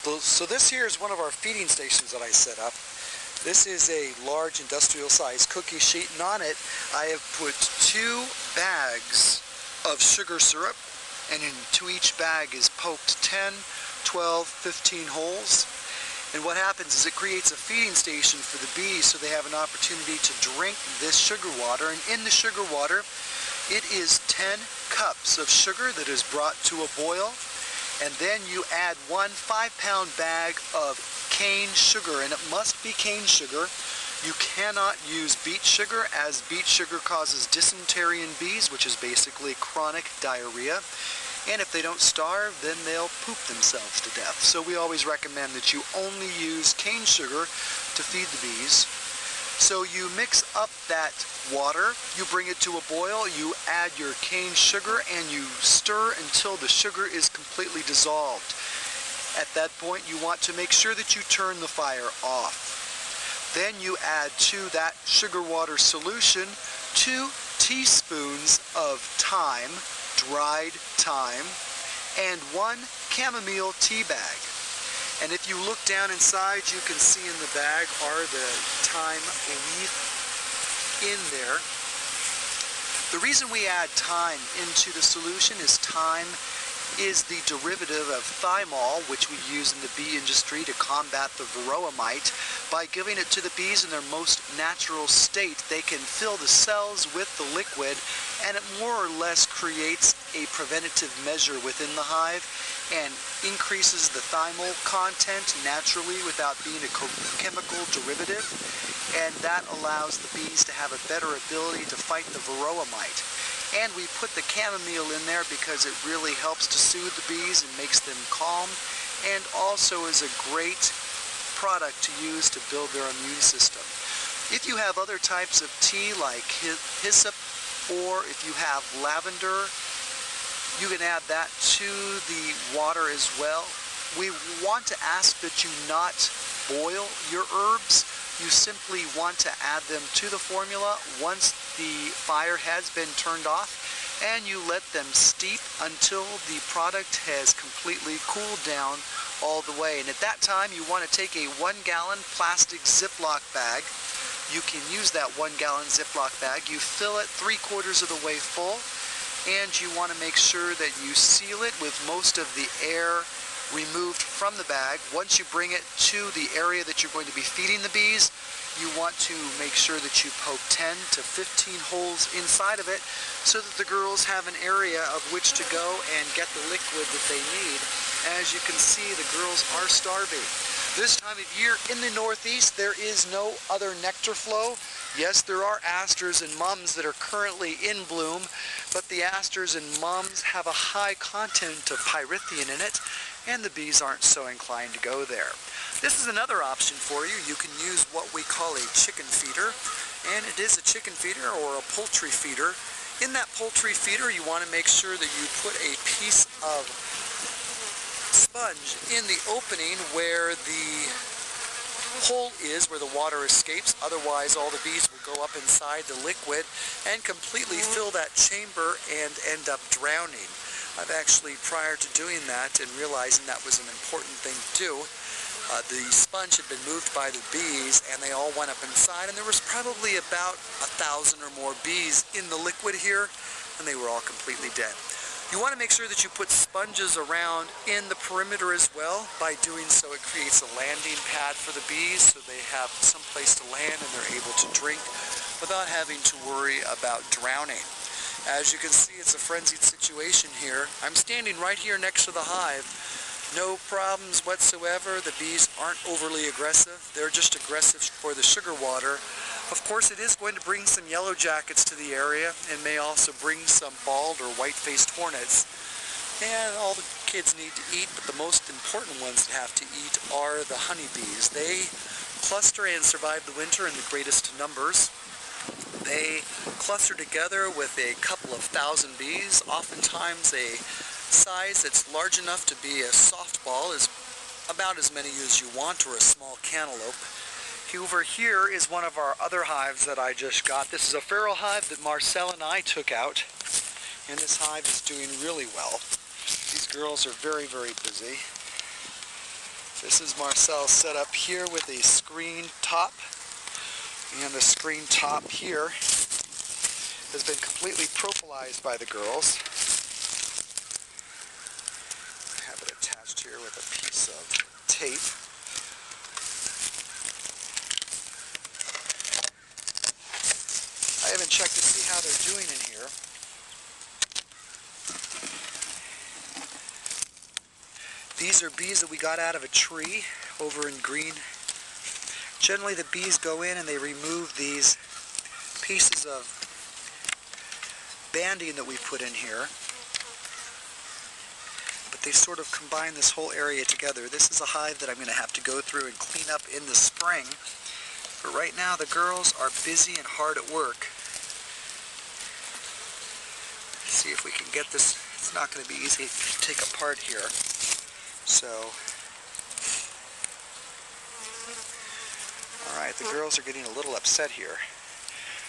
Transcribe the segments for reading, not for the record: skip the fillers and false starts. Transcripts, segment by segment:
So this here is one of our feeding stations that I set up. This is a large industrial size cookie sheet, and on it I have put 2 bags of sugar syrup, and into each bag is poked 10, 12, 15 holes. And what happens is it creates a feeding station for the bees so they have an opportunity to drink this sugar water. And in the sugar water, it is 10 cups of sugar that is brought to a boil. And then you add 1 5-pound bag of cane sugar, and it must be cane sugar. You cannot use beet sugar, as beet sugar causes dysentery in bees, which is basically chronic diarrhea. And if they don't starve, then they'll poop themselves to death. So we always recommend that you only use cane sugar to feed the bees. So you mix up that water, you bring it to a boil, you add your cane sugar, and you stir until the sugar is completely dissolved. At that point, you want to make sure that you turn the fire off. Then you add to that sugar water solution 2 teaspoons of thyme, dried thyme, and 1 chamomile tea bag. And if you look down inside, you can see in the bag are the thyme leaf in there. The reason we add thyme into the solution is thyme is the derivative of thymol, which we use in the bee industry to combat the varroa mite. By giving it to the bees in their most natural state, they can fill the cells with the liquid, and it more or less creates a preventative measure within the hive and increases the thymol content naturally without being a chemical derivative, and that allows the bees to have a better ability to fight the varroa mite. And we put the chamomile in there because it really helps to soothe the bees and makes them calm, and also is a great product to use to build their immune system. If you have other types of tea like hyssop, or if you have lavender, you can add that to the water as well. We want to ask that you not boil your herbs. You simply want to add them to the formula once the fire has been turned off, and you let them steep until the product has completely cooled down all the way. And at that time, you want to take a 1-gallon plastic Ziploc bag. You can use that 1-gallon Ziploc bag. You fill it 3/4 of the way full, and you want to make sure that you seal it with most of the air removed from the bag. Once you bring it to the area that you're going to be feeding the bees, you want to make sure that you poke 10 to 15 holes inside of it so that the girls have an area of which to go and get the liquid that they need. As you can see, the girls are starving. This time of year in the Northeast, there is no other nectar flow. Yes, there are asters and mums that are currently in bloom, but the asters and mums have a high content of pyrithium in it, and the bees aren't so inclined to go there. This is another option for you. You can use what we call a chicken feeder, and it is a chicken feeder or a poultry feeder. In that poultry feeder, you want to make sure that you put a piece of sponge in the opening where the hole is, where the water escapes. Otherwise, all the bees will go up inside the liquid and completely fill that chamber and end up drowning. I've actually, prior to doing that and realizing that was an important thing to do, the sponge had been moved by the bees, and they all went up inside, and there was probably about 1,000 or more bees in the liquid here, and they were all completely dead. You want to make sure that you put sponges around in the perimeter as well. By doing so, it creates a landing pad for the bees so they have some place to land and they're able to drink without having to worry about drowning. As you can see, it's a frenzied situation here. I'm standing right here next to the hive. No problems whatsoever. The bees aren't overly aggressive. They're just aggressive for the sugar water. Of course, it is going to bring some yellow jackets to the area and may also bring some bald or white-faced hornets. And all the kids need to eat, but the most important ones that have to eat are the honeybees. They cluster and survive the winter in the greatest numbers. They cluster together with a couple of thousand bees. Oftentimes a size that's large enough to be a softball is about as many as you want, or a small cantaloupe. Over here is one of our other hives that I just got. This is a feral hive that Marcel and I took out, and this hive is doing really well. These girls are very, very busy. This is Marcel's setup here with a screen top. And the screen top here has been completely propylized by the girls. I have it attached here with a piece of tape. I haven't checked to see how they're doing in here. These are bees that we got out of a tree over in green. Generally the bees go in and they remove these pieces of banding that we put in here. But they sort of combine this whole area together. This is a hive that I'm going to have to go through and clean up in the spring. But right now the girls are busy and hard at work. See if we can get this. It's not going to be easy to take apart here. So, alright, the girls are getting a little upset here.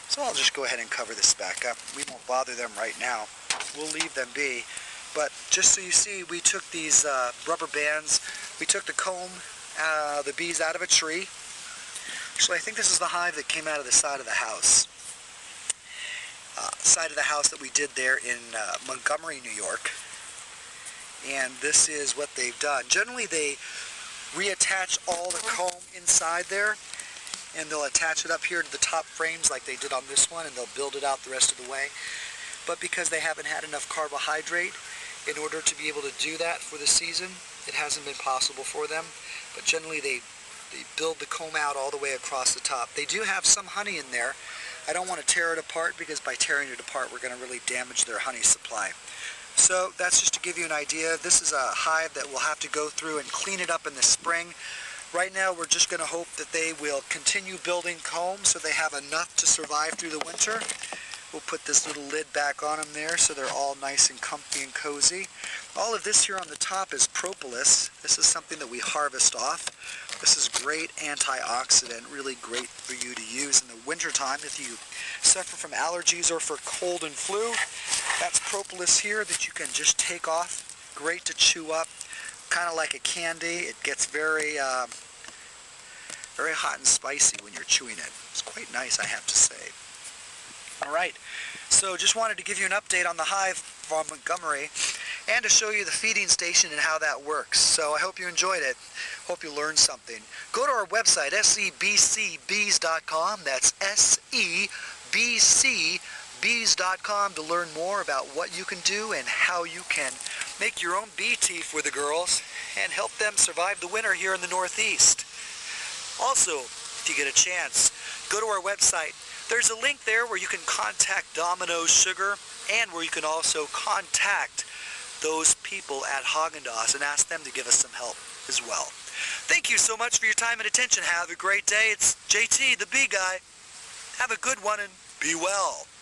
So I'll just go ahead and cover this back up. We won't bother them right now. We'll leave them be. But just so you see, we took these rubber bands, we took the comb, the bees out of a tree. Actually, I think this is the hive that came out of the side of the house. Side of the house that we did there in Montgomery, New York. And this is what they've done. Generally they reattach all the comb inside there, and they'll attach it up here to the top frames like they did on this one, and they'll build it out the rest of the way. But because they haven't had enough carbohydrate in order to be able to do that for the season, it hasn't been possible for them. But generally they build the comb out all the way across the top. They do have some honey in there. I don't want to tear it apart, because by tearing it apart we're going to really damage their honey supply. So that's just to give you an idea. This is a hive that we'll have to go through and clean it up in the spring. Right now we're just going to hope that they will continue building comb so they have enough to survive through the winter. We'll put this little lid back on them there so they're all nice and comfy and cozy. All of this here on the top is propolis. This is something that we harvest off. This is great antioxidant, really great for you to use in the wintertime if you suffer from allergies or for cold and flu. That's propolis here that you can just take off. Great to chew up, kind of like a candy. It gets very hot and spicy when you're chewing it. It's quite nice, I have to say. Alright, so just wanted to give you an update on the hive from Montgomery and to show you the feeding station and how that works. So I hope you enjoyed it. Hope you learned something. Go to our website, sebcbees.com. That's sebcbees.com to learn more about what you can do and how you can make your own bee tea for the girls and help them survive the winter here in the Northeast. Also, if you get a chance, go to our website. There's a link there where you can contact Domino's Sugar and where you can also contact those people at Haagen-Dazs and ask them to give us some help as well. Thank you so much for your time and attention. Have a great day. It's JT, the Bee Guy. Have a good one and be well.